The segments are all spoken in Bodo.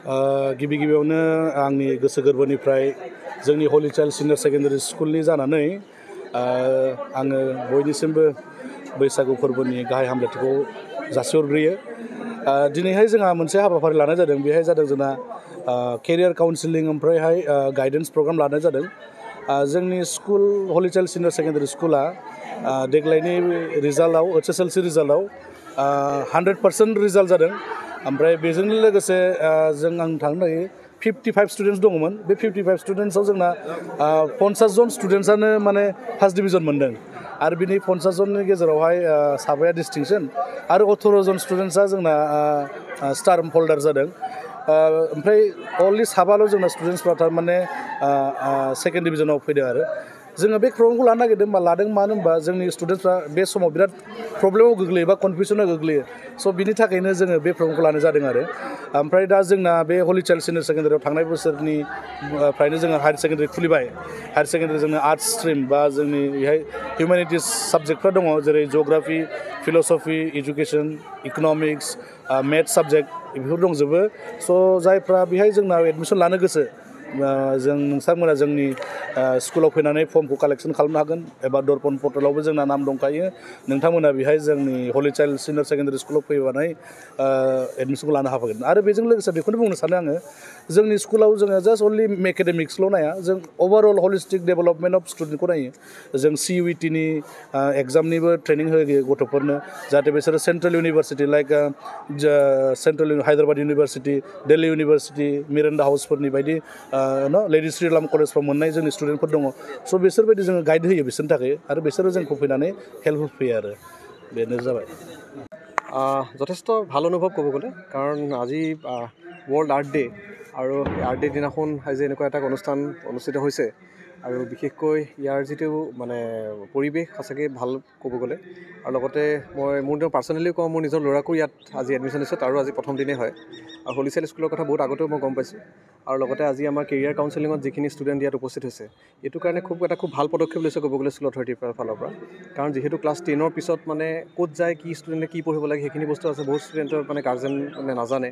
गिबि गिबियावनो आंनि गोसो गोरबोनिफ्राय जोंनि हलि चाइल्ड सिनियर सेकेन्डारि स्कुलनि जानानै आङो बयनिसिमबो बैसागु फोरबोनि गाहाय हामलायथिखौ जासिहरग्रोयो। दिनैहाय जोंहा मोनसे हाबाफारि लानाय जादों, बेहाय जादों जोंना केरियार काउन्सिलिं ओमफ्रायहाय गाइडेन्स प्रग्राम लानाय जादों। जोंनि स्कुल हलि चाइल्ड सिनियर सेकेन्डारि स्कुला देग्लायनि रिजाल्टआव HSLC रिजाल्टआव 100% रिजाल्ट जादों। ओमफ्राय बेजों लोगोसे आं थांनो हायो 55 स्टुडेन्ट्स दङमोन। बे 55 स्टुडेन्ट्सआव जोंना 50 जन स्टुडेन्ट्सआनो माने फार्स्ट डिभिजन मोनदों आरो बिनि 50 जननि गेजेरावहाय साबाया डिस्टिंसन आरो 18 जन स्टुडेन्ट्सआ जोंना स्टार हल्डार जादों। ओमफ्राय अनलि साबाल' जोंना स्टुडेन्ट्सफ्रा थारमाने सेकेन्ड डिभिजनाव फैदों आरो जोङो बे प्रग्रामखौ लानो नागिरदों लादों मानो होनबा जोंनि स्टुडेन्ट्सफ्रा बे समाव बिराद प्रब्लेमाव गोग्लैयो बा कनफिउसनाव गोग्लैयो। स' बिनि थाखायनो जोङो बे प्रग्रामखौ लानाय जादों आरो ओमफ्राय दा जोंना बे हलि चाइल्ड सिनियर सेकेन्डारियाव थांनाय बोसोरनिफ्रायनो जोङो हायार सेकेन्डारि खुलिबाय। हायार सेकेन्डारि जोंनो आर्ट्स स्ट्रिम बा जोंनि बेहाय हिउमेनिटिस साबजेक्टफोर दङ, जेरै geography, philosophy, education, economics, maths subject बेफोर दंजोबो। स' जायफ्रा बेहाय जोंना एडमिसन लानो गोसो नोंथांमोना जोंनि स्कुलाव फैनानै फर्मखौ कालेक्सन खालामनो हागोन एबा दर्पन पर्टेलावबो जोंना नाम दंखायो। नोंथांमोना बेहाय जोंनि हलि चाइल्ड सिनियर सेकेन्डारि स्कुलाव फैनानै एडमिसनखौ लानो हागोन। आरो बेजों लोगोसे बेखौनो बुंनो सानो आङो, जोंनि स्कुलाव जोङो जास्ट अनलि एकाडेमिक्सल' नाया, जों अभारअल हलिस्टिक डेभेलपमेन्ट अफ स्टुडेन्टखौ नायो। जों CUETनि एग्जामनिबो ट्रेनिं होयो गथ'फोरनो, जाहाथे बिसोरो central university like central Hyderabad university, Delhi university, Miranda हाउसफोरनि बायदि लेडि श्रीराम कलेजफ्राव मोननाय जोंनि स्टुडेन्टफोर दङ। स' बिसोरबायदि जोङो गाइड होयो बिसोरनि थाखाय आरो बिसोरो जोंखौ फैनानै हेल्प होफैयो आरो बेनो जाबाय। যথেষ্ট ভাল অনুভৱ ক'ব গ'লে, কাৰণ আজি ৱৰ্ল্ড আৰ্ট ডে' আৰু আৰ্ট ডে' দিনাখন আজি এনেকুৱা এটা অনুষ্ঠান অনুষ্ঠিত হৈছে আৰু বিশেষকৈ ইয়াৰ যিটো মানে পৰিৱেশ সঁচাকৈ ভাল ক'ব গ'লে। আৰু লগতে মোৰ পাৰ্চনেলি কওঁ, মোৰ নিজৰ ল'ৰাকো ইয়াত আজি এডমিশ্যন দিছোঁ, তাৰো আজি প্ৰথম দিনেই হয়। আৰু হলি চাইল্ড স্কুলৰ কথা বহুত আগতেও মই গম পাইছোঁ। আৰু লগতে আজি আমাৰ কেৰিয়াৰ কাউন্সেলিঙত যিখিনি ষ্টুডেণ্ট ইয়াত উপস্থিত হৈছে, এইটো কাৰণে খুব ভাল পদক্ষেপ লৈছে ক'ব গ'লে স্কুল অথৰিটিৰ ফালৰ পৰা। কাৰণ যিহেতু ক্লাছ 10ৰ পিছত মানে ক'ত যায়, কি ষ্টুডেণ্টে কি পঢ়িব লাগে সেইখিনি বস্তু আছে, বহুত ষ্টুডেণ্টৰ মানে গাৰ্জেন মানে নাজানে।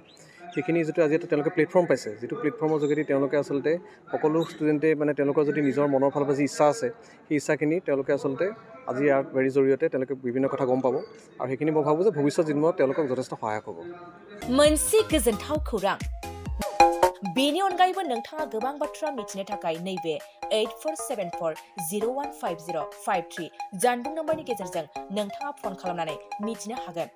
সেইখিনি যিটো আজি তেওঁলোকে প্লেটফৰ্ম পাইছে, যিটো প্লেটফৰ্মৰ যোগেদি তেওঁলোকে আচলতে সকলো ষ্টুডেণ্টে মানে তেওঁলোকৰ যদি নিজৰ মনৰ ফালৰ পৰা যি ইচ্ছা আছে, সেই ইচ্ছাখিনি তেওঁলোকে আচলতে আজি ইয়াৰ হেৰিৰ জৰিয়তে তেওঁলোকে বিভিন্ন কথা গম পাব। আৰু সেইখিনি মই ভাবোঁ যে ভৱিষ্যত জীৱনত তেওঁলোকক যথেষ্ট সহায়ক হ'ব। मोनसे गोजोनथाव खौरां। बेनि अनगायैबो नोंथाङा गोबां बाथ्रा मिथिनो थाखाय नैबे 8474015053 जानबुं नम्बरनि गेजेरजों नोंथाङा फन खालामनानै मिथिनो हागोन।